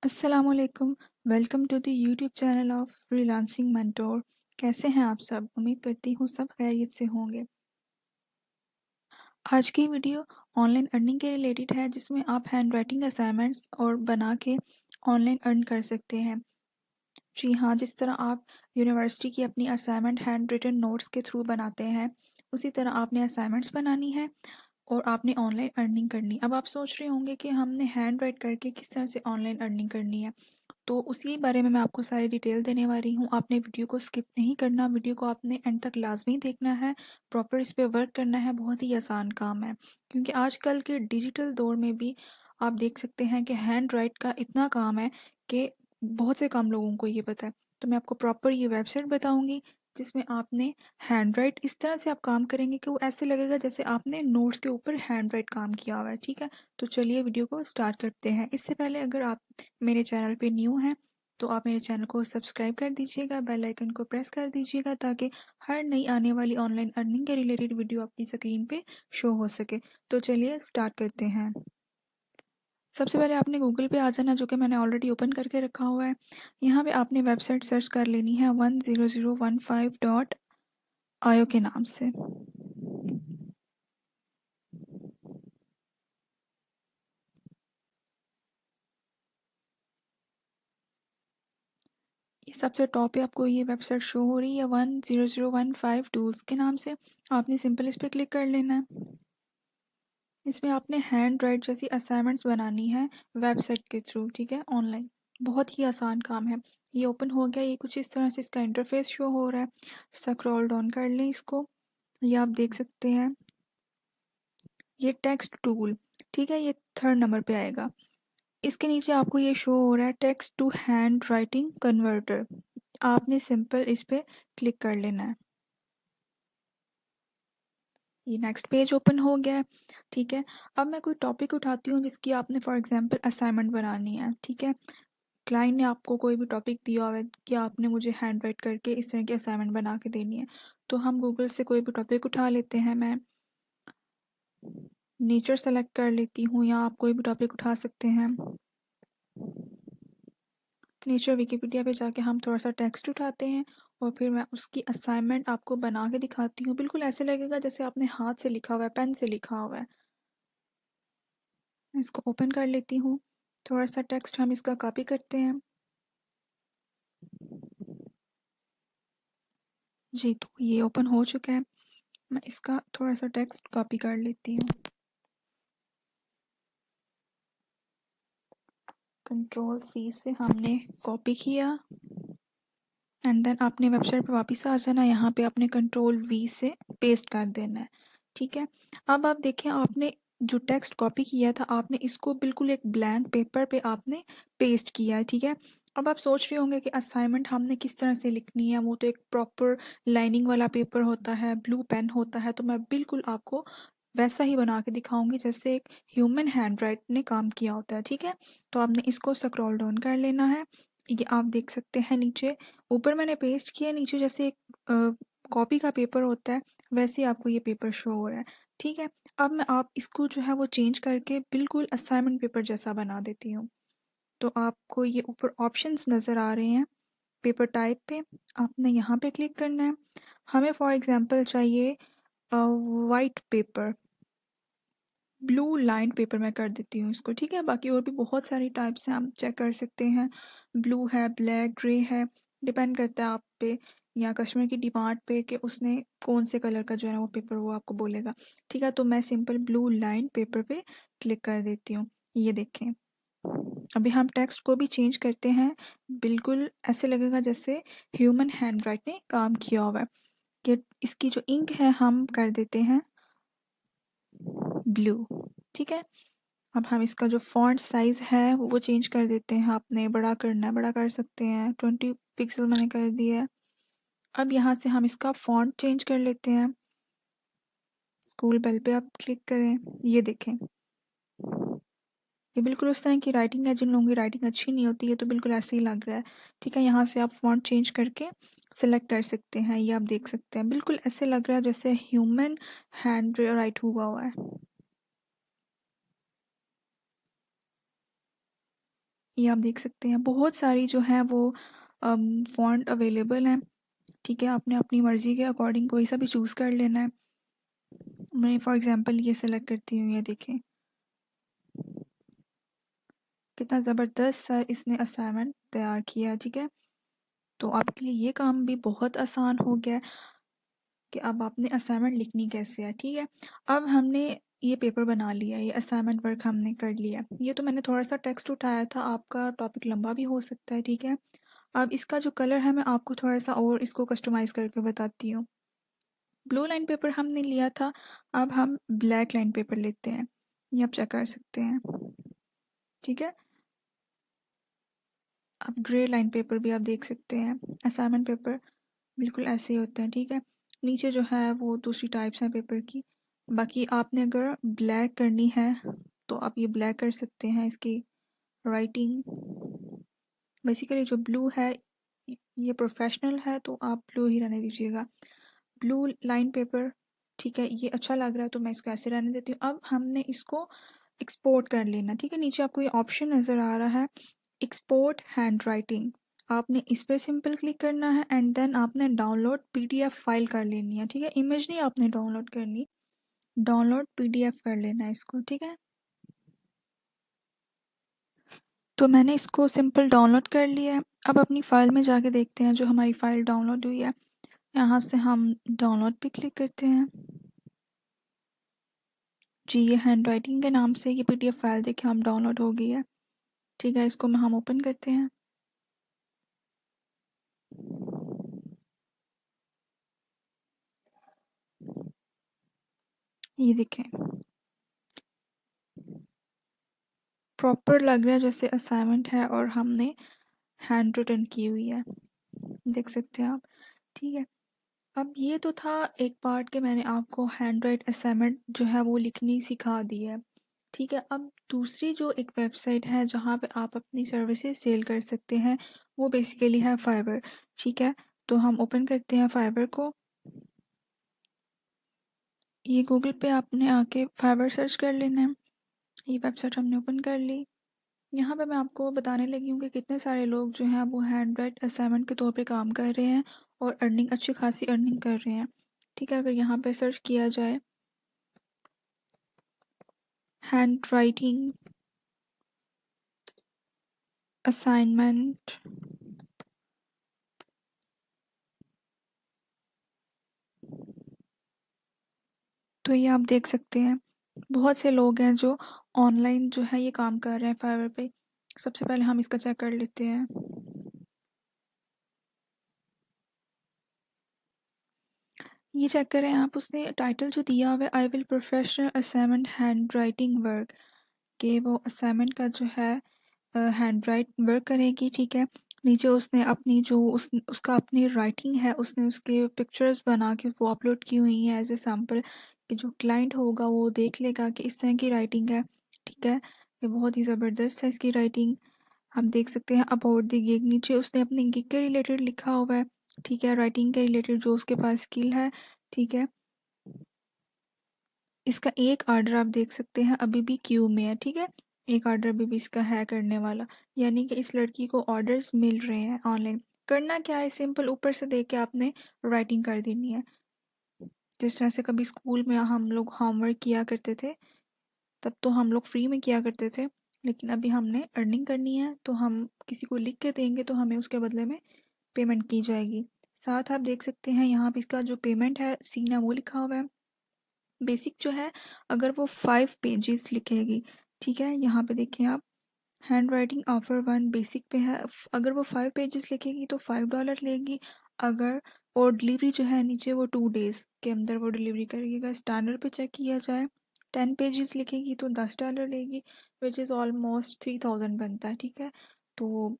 अस्सलामुअलैकुम। Welcome to the YouTube channel of freelancing mentor. कैसे हैं आप सब? उम्मीद करती हूँ सब खैरियत से होंगे। आज की वीडियो ऑनलाइन अर्निंग के रिलेटेड है, जिसमें आप हैंड राइटिंग असाइनमेंट्स और बना के ऑनलाइन अर्न कर सकते हैं। जी हाँ, जिस तरह आप यूनिवर्सिटी की अपनी असाइनमेंट हैंड रिटन नोट्स के थ्रू बनाते हैं, उसी तरह आपने असाइनमेंट्स बनानी है और आपने ऑनलाइन अर्निंग करनी। अब आप सोच रहे होंगे कि हमने हैंड राइट करके किस तरह से ऑनलाइन अर्निंग करनी है। तो उसी बारे में मैं आपको सारी डिटेल देने वाली हूँ। आपने वीडियो को स्किप नहीं करना, वीडियो को आपने एंड तक लाजमी देखना है, प्रॉपर इस पे वर्क करना है। बहुत ही आसान काम है, क्योंकि आजकल के डिजिटल दौर में भी आप देख सकते हैं कि हैंड राइट का इतना काम है कि बहुत से कम लोगों को ये पता है। तो मैं आपको प्रॉपर ये वेबसाइट बताऊंगी, जिसमें आपने हैंड राइट इस तरह से आप काम करेंगे कि वो ऐसे लगेगा जैसे आपने नोट्स के ऊपर हैंड राइट काम किया हुआ है। ठीक है, तो चलिए वीडियो को स्टार्ट करते हैं। इससे पहले अगर आप मेरे चैनल पे न्यू हैं तो आप मेरे चैनल को सब्सक्राइब कर दीजिएगा, बेल आइकन को प्रेस कर दीजिएगा, ताकि हर नई आने वाली ऑनलाइन अर्निंग के रिलेटेड वीडियो आपकी स्क्रीन पे शो हो सके। तो चलिए स्टार्ट करते हैं। सबसे पहले आपने गूगल पे आ जाना, जो कि मैंने ऑलरेडी ओपन करके रखा हुआ है। यहाँ पे आपने वेबसाइट सर्च कर लेनी है 10015.io के नाम से। ये सबसे टॉप पे आपको ये वेबसाइट शो हो रही है 10015 टूल्स के नाम से। आपने सिंपल इस पर क्लिक कर लेना है। इसमें आपने हैंड राइट जैसी असाइनमेंट्स बनानी है वेबसाइट के थ्रू। ठीक है, ऑनलाइन। बहुत ही आसान काम है। ये ओपन हो गया, ये कुछ इस तरह से इसका इंटरफेस शो हो रहा है। स्क्रॉल डाउन कर लें इसको। ये आप देख सकते हैं, ये टेक्स्ट टूल। ठीक है, ये थर्ड नंबर पे आएगा। इसके नीचे आपको ये शो हो रहा है text to handwriting converter. आपने सिंपल इस पे क्लिक कर लेना है। ये नेक्स्ट पेज ओपन हो गया है। ठीक है, अब मैं कोई टॉपिक उठाती हूँ जिसकी आपने फॉर एग्जांपल असाइनमेंट बनानी है। ठीक है, क्लाइंट ने आपको कोई भी टॉपिक दिया हुआ है कि आपने मुझे हैंड राइट करके इस तरह की असाइनमेंट बना के देनी है। तो हम गूगल से कोई भी टॉपिक उठा लेते हैं। मैं नेचर सेलेक्ट कर लेती हूँ, या आप कोई भी टॉपिक उठा सकते हैं। नेचर विकिपीडिया पे जाके हम थोड़ा सा टेक्स्ट उठाते हैं और फिर मैं उसकी असाइनमेंट आपको बना के दिखाती हूँ। बिल्कुल ऐसे लगेगा जैसे आपने हाथ से लिखा हुआ है, पेन से लिखा हुआ है। मैं इसको ओपन कर लेती हूँ। थोड़ा सा टेक्स्ट हम इसका कॉपी करते हैं। जी, तो ये ओपन हो चुका है। मैं इसका थोड़ा सा टेक्स्ट कॉपी कर लेती हूँ। कंट्रोल सी से हमने कॉपी किया, एंड देन आपने वेबसाइट पर वापस आ जाना। यहाँ पे आपने कंट्रोल वी से पेस्ट कर देना है। ठीक है, अब आप देखें, आपने जो टेक्स्ट कॉपी किया था, आपने इसको बिल्कुल एक ब्लैंक पेपर पे आपने पेस्ट किया है। ठीक है, अब आप सोच रहे होंगे कि असाइनमेंट हमने किस तरह से लिखनी है। वो तो एक प्रॉपर लाइनिंग वाला पेपर होता है, ब्लू पेन होता है। तो मैं बिल्कुल आपको वैसा ही बना के दिखाऊंगी जैसे एक ह्यूमन हैंड राइट ने काम किया होता है। ठीक है, तो आपने इसको स्क्रॉल डाउन कर लेना है। ये आप देख सकते हैं नीचे, ऊपर मैंने पेस्ट किया, नीचे जैसे एक कॉपी का पेपर होता है वैसे ही आपको ये पेपर शो हो रहा है। ठीक है, अब मैं आप इसको जो है वो चेंज करके बिल्कुल असाइनमेंट पेपर जैसा बना देती हूँ। तो आपको ये ऊपर ऑप्शंस नज़र आ रहे हैं पेपर टाइप पे, आपने यहाँ पे क्लिक करना है। हमें फॉर एग्जांपल चाहिए white paper, blue line paper मैं कर देती हूँ इसको। ठीक है, बाकी और भी बहुत सारी टाइप्स हैं, आप चेक कर सकते हैं। ब्लू है, ब्लैक, ग्रे है, डिपेंड करता है आप पे या कस्टमर की डिमांड पे कि उसने कौन से कलर का जो है ना वो पेपर वो आपको बोलेगा। ठीक है, तो मैं सिंपल ब्लू लाइन पेपर पे क्लिक कर देती हूँ। ये देखें, अभी हम टेक्स्ट को भी चेंज करते हैं। बिल्कुल ऐसे लगेगा जैसे ह्यूमन हैंड राइट ने काम किया हुआ है। कि इसकी जो इंक है हम कर देते हैं ब्लू। ठीक है, अब हम इसका जो फॉन्ट साइज़ है वो चेंज कर देते हैं। आपने बड़ा करना है, बड़ा कर सकते हैं, 20 पिक्सल मैंने कर दिया है। अब यहाँ से हम इसका फॉन्ट चेंज कर लेते हैं। स्कूल बेल पे आप क्लिक करें, ये देखें, ये बिल्कुल उस तरह की राइटिंग है। जिन लोगों की राइटिंग अच्छी नहीं होती है तो बिल्कुल ऐसे ही लग रहा है। ठीक है, यहाँ से आप फॉन्ट चेंज करके सेलेक्ट कर सकते हैं। ये आप देख सकते हैं, बिल्कुल ऐसे लग रहा है जैसे ह्यूमन हैंड राइट हुआ है। ये आप देख सकते हैं बहुत सारी जो है वो फ़ॉन्ट अवेलेबल हैं, ठीक है। आपने अपनी मर्ज़ी के अकॉर्डिंग कोई सा भी चूज़ कर लेना है। मैं फॉर एग्ज़ाम्पल ये सेलेक्ट करती हूँ, ये देखें कितना ज़बरदस्त सा इसने असाइनमेंट तैयार किया, ठीक है। तो आपके लिए ये काम भी बहुत आसान हो गया है कि अब आपने असाइनमेंट लिखनी कैसे है, ठीक है। अब हमने ये पेपर बना लिया, ये असाइनमेंट वर्क हमने कर लिया। ये तो मैंने थोड़ा सा टेक्स्ट उठाया था, आपका टॉपिक लंबा भी हो सकता है, ठीक है। अब इसका जो कलर है मैं आपको थोड़ा सा और इसको कस्टमाइज़ करके बताती हूँ। ब्लू लाइन पेपर हमने लिया था, अब हम ब्लैक लाइन पेपर लेते हैं, ये आप चेक कर सकते हैं, ठीक है। अब ग्रे लाइन पेपर भी आप देख सकते हैं। असाइनमेंट पेपर बिल्कुल ऐसे ही होते हैं, ठीक है। नीचे जो है वो दूसरी टाइप्स हैं पेपर की। बाकी आपने अगर ब्लैक करनी है तो आप ये ब्लैक कर सकते हैं। इसकी राइटिंग बेसिकली जो ब्लू है ये प्रोफेशनल है, तो आप ब्लू ही रहने दीजिएगा। ब्लू लाइन पेपर, ठीक है, ये अच्छा लग रहा है तो मैं इसको ऐसे रहने देती हूँ। अब हमने इसको एक्सपोर्ट कर लेना, ठीक है। नीचे आपको ये ऑप्शन नज़र आ रहा है एक्सपोर्ट हैंड राइटिंग, आपने इस पर सिंपल क्लिक करना है एंड देन आपने डाउनलोड पीडीएफ फाइल कर लेनी है, ठीक है। इमेज नहीं आपने डाउनलोड करनी, डाउनलोड पीडीएफ कर लेना है इसको, ठीक है। तो मैंने इसको सिंपल डाउनलोड कर लिया है। अब अपनी फ़ाइल में जाके देखते हैं जो हमारी फ़ाइल डाउनलोड हुई है। यहाँ से हम डाउनलोड पे क्लिक करते हैं जी। ये हैंड राइटिंग के नाम से ये पीडीएफ फाइल देखें हम डाउनलोड हो गई है, ठीक है। इसको हम ओपन करते हैं। ये देखें प्रॉपर लग रहा है जैसे असाइनमेंट है और हमने हैंड रिटन की हुई है, देख सकते हैं आप, ठीक है। अब ये तो था एक पार्ट के मैंने आपको हैंड राइट असाइनमेंट जो है वो लिखनी सिखा दी है, ठीक है। अब दूसरी जो एक वेबसाइट है जहाँ पे आप अपनी सर्विसेज सेल कर सकते हैं वो बेसिकली है फाइवर, ठीक है। तो हम ओपन करते हैं फाइवर को। ये गूगल पे आपने आके फाइवर सर्च कर लेना है। ये वेबसाइट हमने ओपन कर ली। यहाँ पे मैं आपको बताने लगी हूँ कि कितने सारे लोग जो हैं वो हैंड राइट असाइनमेंट के तौर पे काम कर रहे हैं और अर्निंग अच्छी खासी अर्निंग कर रहे हैं, ठीक है। अगर यहाँ पे सर्च किया जाए हैंड राइटिंग असाइनमेंट, तो ये आप देख सकते हैं बहुत से लोग हैं जो ऑनलाइन जो है ये काम कर रहे हैं फाइवर पे। सबसे पहले हम इसका चेक कर लेते हैं। ये चेक करें आप, उसने टाइटल जो दिया हुआ है I will professional assignment hand writing work, के वो असाइनमेंट का जो है हैंड राइट वर्क करेगी, ठीक है। नीचे उसने अपनी जो उसका अपनी राइटिंग है उसने उसके पिक्चर्स बना के वो अपलोड की हुई हैं एज ए सैम्पल, कि जो क्लाइंट होगा वो देख लेगा कि इस तरह की राइटिंग है, ठीक है। ये बहुत ही ज़बरदस्त है इसकी राइटिंग। आप देख सकते हैं अबाउट द गिग, नीचे उसने अपने गिग के रिलेटेड लिखा हुआ है, ठीक है। राइटिंग के रिलेटेड जो उसके पास स्किल है, ठीक है। इसका एक आर्डर आप देख सकते हैं अभी भी क्यू में है, ठीक है। एक आर्डर अभी भी इसका है करने वाला, यानी कि इस लड़की को ऑर्डर्स मिल रहे हैं ऑनलाइन। करना क्या है, सिंपल ऊपर से देख के आपने राइटिंग कर देनी है। जिस तरह से कभी स्कूल में हम लोग होमवर्क किया करते थे, तब तो हम लोग फ्री में किया करते थे, लेकिन अभी हमने अर्निंग करनी है तो हम किसी को लिख के देंगे तो हमें उसके बदले में पेमेंट की जाएगी। साथ आप देख सकते हैं यहाँ पे इसका जो पेमेंट है सीन है वो लिखा हुआ है। बेसिक जो है अगर वो 5 पेजेस लिखेगी, ठीक है, यहाँ पे देखें आप हैंड राइटिंग ऑफर 1 बेसिक पे है। अगर वो 5 पेजेस लिखेगी तो $5 लेगी। अगर और डिलीवरी जो है नीचे वो 2 डेज़ के अंदर वो डिलीवरी करेगी। स्टैंडर्ड पे चेक किया जाए 10 पेजेस लिखेगी तो $10 लेगी, विच इज़ ऑलमोस्ट 3000 बनता है, ठीक है। तो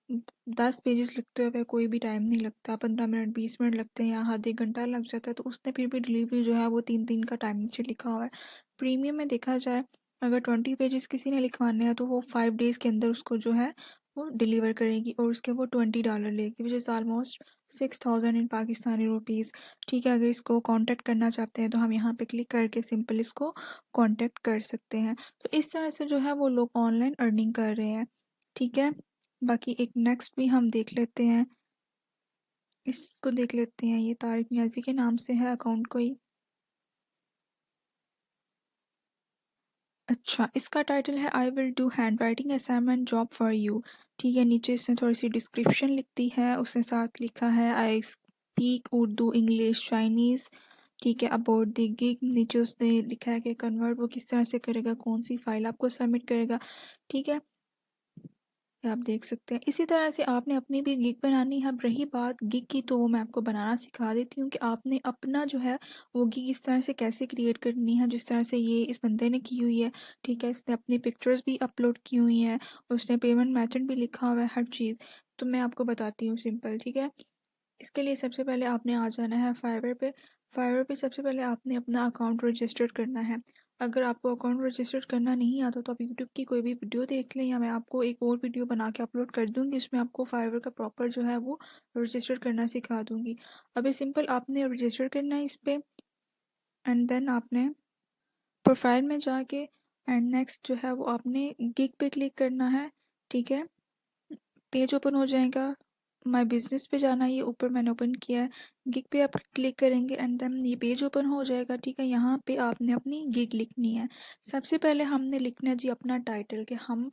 10 पेजेस लिखते हुए कोई भी टाइम नहीं लगता, 15 मिनट 20 मिनट लगते हैं या आधे घंटा लग जाता है, तो उसने फिर भी डिलीवरी जो है वो 3 दिन का टाइम नीचे लिखा हुआ है। प्रीमियम में देखा जाए अगर 20 पेजेस किसी ने लिखवाने हैं तो वो 5 डेज़ के अंदर उसको जो है वो डिलीवर करेगी और उसके वो $20 लेगी, which is almost 6000 in Pakistani rupees, ठीक है। अगर इसको कांटेक्ट करना चाहते हैं तो हम यहाँ पे क्लिक करके सिंपल इसको कांटेक्ट कर सकते हैं। तो इस तरह से जो है वो लोग ऑनलाइन अर्निंग कर रहे हैं, ठीक है। बाकी एक नेक्स्ट भी हम देख लेते हैं, इसको देख लेते हैं। ये तारिक नियाज़ी के नाम से है अकाउंट कोई। अच्छा, इसका टाइटल है I will do hand writing assignment job for you. ठीक है, नीचे इसने थोड़ी सी डिस्क्रिप्शन लिख दी है, उसने साथ लिखा है I speak Urdu English Chinese. ठीक है, अबाउट द गिग नीचे उसने लिखा है कि कन्वर्ट वो किस तरह से करेगा, कौन सी फाइल आपको सबमिट करेगा। ठीक है, आप देख सकते हैं। इसी तरह से आपने अपनी भी गिग बनानी है। अब रही बात गिग की, तो वो मैं आपको बनाना सिखा देती हूँ कि आपने अपना जो है वो गिग इस तरह से कैसे क्रिएट करनी है, जिस तरह से ये इस बंदे ने की हुई है। ठीक है, इसने अपनी पिक्चर्स भी अपलोड की हुई हैं, उसने पेमेंट मेथड भी लिखा हुआ है, हर चीज़। तो मैं आपको बताती हूँ सिंपल। ठीक है, इसके लिए सबसे पहले आपने आ जाना है फाइवर पे। फाइवर पे सबसे पहले आपने अपना अकाउंट रजिस्टर करना है। अगर आपको अकाउंट रजिस्टर करना नहीं आता तो आप यूट्यूब की कोई भी वीडियो देख लें, या मैं आपको एक और वीडियो बना के अपलोड कर दूँगी, इसमें आपको फाइवर का प्रॉपर जो है वो रजिस्टर करना सिखा दूँगी। अभी सिंपल आपने रजिस्टर करना है इस पे, एंड देन आपने प्रोफाइल में जाके एंड नेक्स्ट जो है वो आपने गिग पे क्लिक करना है। ठीक है, पेज ओपन हो जाएगा। माय बिजनेस पे जाना है, ये ऊपर मैंने ओपन किया है। गिग पे आप क्लिक करेंगे एंड देन ये पेज ओपन हो जाएगा। ठीक है, यहाँ पे आपने अपनी गिग लिखनी है। सबसे पहले हमने लिखना है जी अपना टाइटल, कि हम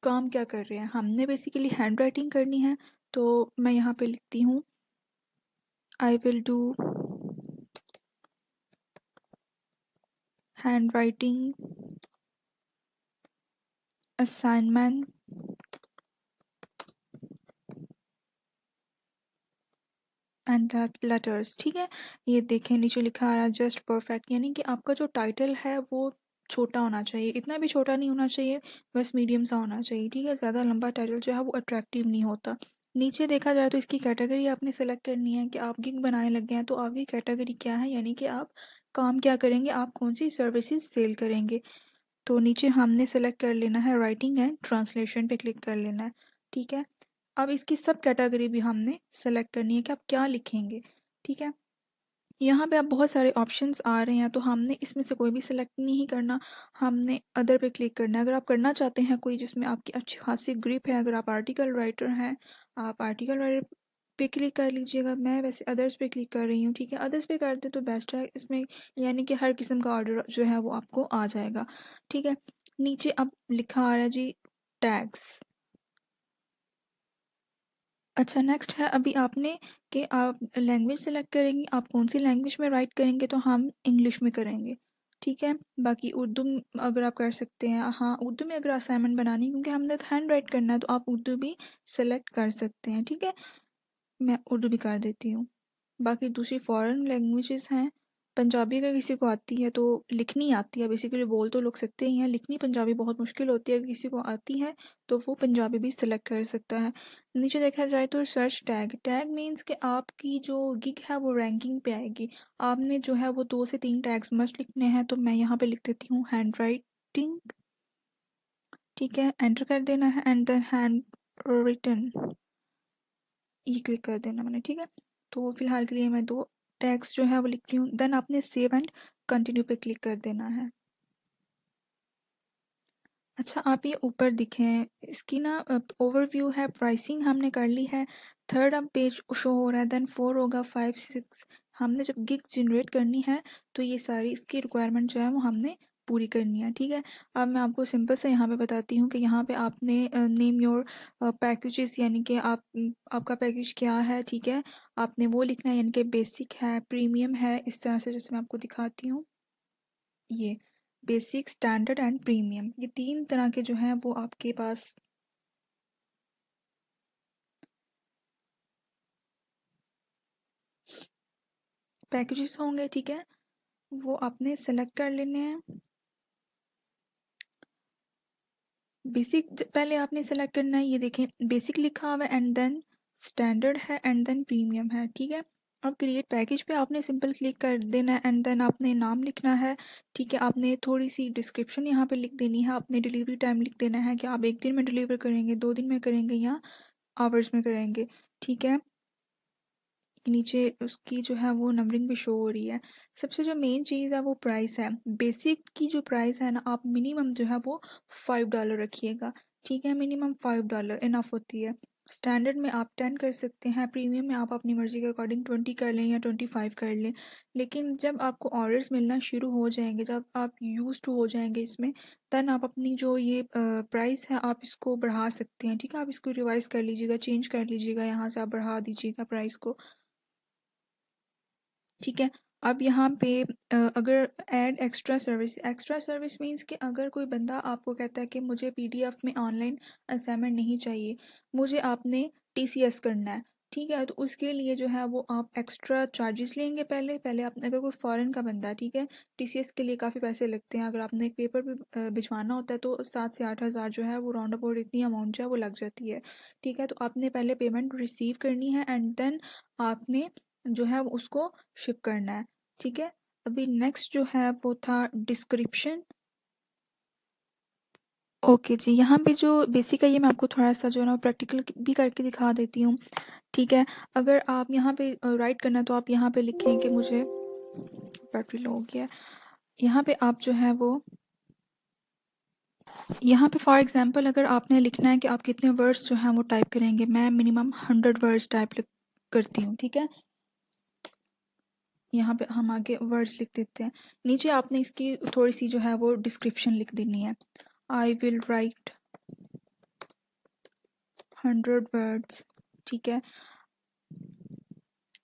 काम क्या कर रहे हैं। हमने बेसिकली हैंड राइटिंग करनी है, तो मैं यहाँ पे लिखती हूँ I will do hand writing assignment and letters. ठीक है, ये देखें नीचे लिखा आ रहा है जस्ट परफेक्ट, यानी कि आपका जो टाइटल है वो छोटा होना चाहिए, इतना भी छोटा नहीं होना चाहिए, बस मीडियम सा होना चाहिए। ठीक है, ज़्यादा लंबा टाइटल जो है वो अट्रैक्टिव नहीं होता। नीचे देखा जाए तो इसकी कैटेगरी आपने सेलेक्ट करनी है कि आप गिग बनाने लग गए हैं, तो आपकी कैटेगरी क्या है, यानी कि आप काम क्या करेंगे, आप कौन सी सर्विसेज सेल करेंगे। तो नीचे हमने सेलेक्ट कर लेना है राइटिंग एंड ट्रांसलेशन पे क्लिक कर लेना है। ठीक है, अब इसकी सब कैटेगरी भी हमने सेलेक्ट करनी है कि आप क्या लिखेंगे। ठीक है, यहाँ पे आप बहुत सारे ऑप्शंस आ रहे हैं, तो हमने इसमें से कोई भी सिलेक्ट नहीं करना, हमने अदर पे क्लिक करना है। अगर आप करना चाहते हैं कोई जिसमें आपकी अच्छी खासी ग्रिप है, अगर आप आर्टिकल राइटर हैं, आप आर्टिकल राइटर पे क्लिक कर लीजिएगा। मैं वैसे अदर्स पे क्लिक कर रही हूँ। ठीक है, अदर्स पे कर दे तो बेस्ट है इसमें, यानी कि हर किस्म का ऑर्डर जो है वो आपको आ जाएगा। ठीक है, नीचे अब लिखा आ रहा है जी टैग्स। अच्छा, नेक्स्ट है अभी आपने कि आप लैंग्वेज सेलेक्ट करेंगी, आप कौन सी लैंग्वेज में राइट करेंगे, तो हम इंग्लिश में करेंगे। ठीक है, बाकी उर्दू अगर आप कर सकते हैं, हाँ उर्दू में अगर असाइनमेंट बनानी, क्योंकि हमने तो हैंड राइट करना है, तो आप उर्दू भी सेलेक्ट कर सकते हैं। ठीक है, मैं उर्दू भी कर देती हूँ। बाकी दूसरी फॉरेन लैंग्वेजेस हैं। पंजाबी अगर किसी को आती है तो लिखनी आती है, बेसिकली बोल तो लोग सकते ही हैं, लिखनी पंजाबी बहुत मुश्किल होती है। अगर किसी को आती है तो वो पंजाबी भी सिलेक्ट कर सकता है। नीचे देखा जाए तो सर्च टैग, टैग मीन्स कि आपकी जो गिग है वो रैंकिंग पे आएगी। आपने जो है वो 2 से 3 टैग्स मस्ट लिखने हैं, तो मैं यहाँ पे लिख देती हूँ हैंड राइटिंग। ठीक है, एंटर कर देना है एंड देन हैंड रिटन, ये क्लिक कर देना मैंने। ठीक है, तो फिलहाल के लिए मैं 2 टैग्स जो है वो लिख रही हूँ, देन आपने सेव एंड कंटिन्यू पे क्लिक कर देना है। अच्छा, आप ये ऊपर दिखें, इसकी ना ओवरव्यू है, प्राइसिंग हमने कर ली है, थर्ड अब पेज शो हो रहा है, देन 4 होगा, 5 6। हमने जब गिग जनरेट करनी है तो ये सारी इसकी रिक्वायरमेंट जो है वो हमने पूरी करनी है। ठीक है, अब मैं आपको सिंपल से यहाँ पे बताती हूँ कि यहाँ पे आपने नेम योर पैकेजेस, यानी कि आपका पैकेज क्या है। ठीक है, आपने वो लिखना है, यानी कि बेसिक है, प्रीमियम है, इस तरह से, जैसे मैं आपको दिखाती हूँ। ये बेसिक, स्टैंडर्ड एंड प्रीमियम, ये 3 तरह के जो हैं वो आपके पास पैकेजेस होंगे। ठीक है, वो आपने सेलेक्ट कर लेने हैं। बेसिक पहले आपने सेलेक्ट करना है, ये देखें बेसिक लिखा हुआ है एंड देन स्टैंडर्ड है एंड देन प्रीमियम है। ठीक है, अब क्रिएट पैकेज पे आपने सिंपल क्लिक कर देना है एंड देन आपने नाम लिखना है। ठीक है, आपने थोड़ी सी डिस्क्रिप्शन यहाँ पे लिख देनी है, आपने डिलीवरी टाइम लिख देना है कि आप 1 दिन में डिलीवर करेंगे, 2 दिन में करेंगे, या आवर्स में करेंगे। ठीक है, नीचे उसकी जो है वो नंबरिंग भी शो हो रही है। सबसे जो मेन चीज़ है वो प्राइस है। बेसिक की जो प्राइस है ना, आप मिनिमम जो है वो $5 रखिएगा। ठीक है। मिनिमम $5 इनफ होती है। स्टैंडर्ड में आप 10 कर सकते हैं, प्रीमियम में आप अपनी मर्ज़ी के अकॉर्डिंग 20 कर लें या 25 कर लें। लेकिन जब आपको ऑर्डर्स मिलना शुरू हो जाएंगे, जब आप यूज़ टू हो जाएंगे इसमें, तब आप अपनी जो ये प्राइस है आप इसको बढ़ा सकते हैं। ठीक है, आप इसको रिवाइज़ कर लीजिएगा, चेंज कर लीजिएगा, यहाँ से आप बढ़ा दीजिएगा प्राइस को। ठीक है। अब यहाँ पे अगर ऐड एक्स्ट्रा सर्विस मीन्स कि अगर कोई बंदा आपको कहता है कि मुझे पीडीएफ में ऑनलाइन असाइनमेंट नहीं चाहिए, मुझे आपने टीसीएस करना है, ठीक है, तो उसके लिए जो है वो आप एक्स्ट्रा चार्जेस लेंगे। पहले पहले आपने, अगर कोई फॉरेन का बंदा है, ठीक है, टीसीएस के लिए काफ़ी पैसे लगते हैं। अगर आपने एक पेपर भी भिजवाना होता है तो 7 से 8 हज़ार जो है वो राउंड अबाउट इतनी अमाउंट जो है वो लग जाती है। ठीक है, तो आपने पहले पेमेंट रिसीव करनी है एंड देन आपने जो है वो उसको शिप करना है। ठीक है, अभी नेक्स्ट जो है वो था डिस्क्रिप्शन। ओके जी, यहाँ पे जो बेसिक है ये मैं आपको थोड़ा सा जो है ना प्रैक्टिकल भी करके दिखा देती हूँ। ठीक है, अगर आप यहाँ पे राइट करना है तो आप यहाँ पे लिखें कि मुझे बैटरी लो हो गया है। यहाँ पे आप जो है वो यहाँ पे फॉर एग्जांपल अगर आपने लिखना है कि आप कितने वर्ड्स जो हैं वो टाइप करेंगे, मैं मिनिमम 100 वर्ड्स टाइप करती हूँ। ठीक है, यहाँ पे हम आगे वर्ड्स लिख देते हैं। नीचे आपने इसकी थोड़ी सी जो है वो डिस्क्रिप्शन लिख देनी है। I will write 100 words. ठीक है,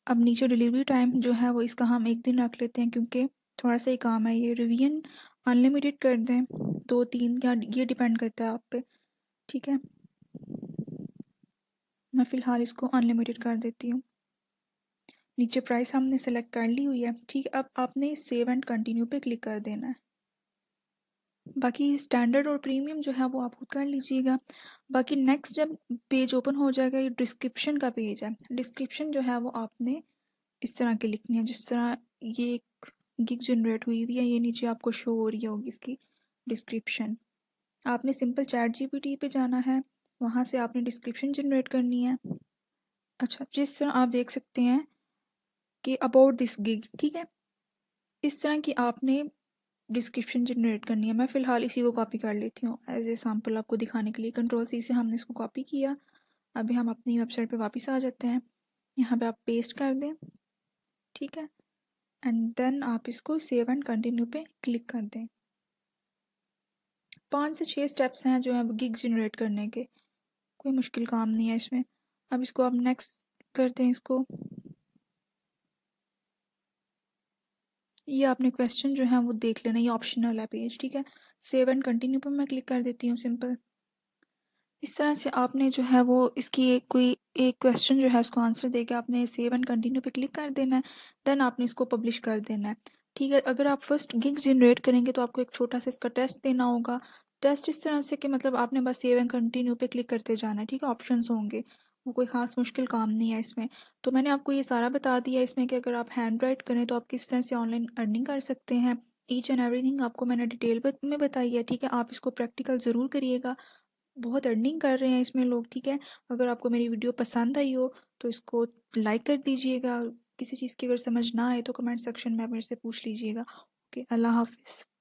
अब नीचे डिलीवरी टाइम जो है वो इसका हम 1 दिन रख लेते हैं क्योंकि थोड़ा सा ही काम है ये। रिवीजन अनलिमिटेड कर दें, 2-3 या ये डिपेंड करता है आप पे। ठीक है, मैं फ़िलहाल इसको अनलिमिटेड कर देती हूँ। नीचे प्राइस हमने सेलेक्ट कर ली हुई है। ठीक है, अब आपने सेव एंड कंटिन्यू पे क्लिक कर देना है। बाकी स्टैंडर्ड और प्रीमियम जो है वो आप खुद कर लीजिएगा। बाकी नेक्स्ट जब पेज ओपन हो जाएगा, ये डिस्क्रिप्शन का पेज है। डिस्क्रिप्शन जो है वो आपने इस तरह की लिखनी है, जिस तरह ये एक गिग जनरेट हुई हुई है, ये नीचे आपको शो हो रही होगी इसकी डिस्क्रिप्शन। आपने सिंपल चैट जीपीटी पे जाना है, वहाँ से आपने डिस्क्रिप्शन जनरेट करनी है। अच्छा, जिस तरह आप देख सकते हैं कि अबाउट दिस गिग, ठीक है, इस तरह की आपने डिस्क्रिप्शन जनरेट करनी है। मैं फ़िलहाल इसी को कॉपी कर लेती हूँ एज ए सैम्पल आपको दिखाने के लिए। कंट्रोल-C से हमने इसको कॉपी किया। अभी हम अपनी वेबसाइट पे वापस आ जाते हैं। यहाँ पे आप पेस्ट कर दें, ठीक है, एंड देन आप इसको सेव एंड कंटिन्यू पे क्लिक कर दें। 5 से 6 स्टेप्स हैं जो हैं वो गिग जनरेट करने के, कोई मुश्किल काम नहीं है इसमें। अब इसको आप नेक्स्ट करते हैं इसको। ये आपने क्वेश्चन जो है वो देख लेना, ये ऑप्शनल है पेज। ठीक है, सेव एंड कंटिन्यू पर मैं क्लिक कर देती हूँ सिंपल। इस तरह से आपने जो है वो इसकी एक क्वेश्चन जो है उसको आंसर देके आपने सेव एंड कंटिन्यू पे क्लिक कर देना है। देन आपने इसको पब्लिश कर देना है। ठीक है, अगर आप फर्स्ट गिग जनरेट करेंगे तो आपको एक छोटा सा इसका टेस्ट देना होगा। टेस्ट इस तरह से कि मतलब आपने बस सेव एंड कंटिन्यू पे क्लिक करते जाना है। ठीक है, ऑप्शंस होंगे, वो कोई ख़ास मुश्किल काम नहीं है इसमें। तो मैंने आपको ये सारा बता दिया इसमें कि अगर आप हैंड राइट करें तो आप किस तरह से ऑनलाइन अर्निंग कर सकते हैं। ईच एंड एवरीथिंग आपको मैंने डिटेल में बताई है। ठीक है, आप इसको प्रैक्टिकल ज़रूर करिएगा, बहुत अर्निंग कर रहे हैं इसमें लोग। ठीक है, अगर आपको मेरी वीडियो पसंद आई हो तो इसको लाइक कर दीजिएगा। किसी चीज़ की अगर समझ ना आए तो कमेंट सेक्शन में आप मेरे से पूछ लीजिएगा। ओके, अल्लाह हाफिज़।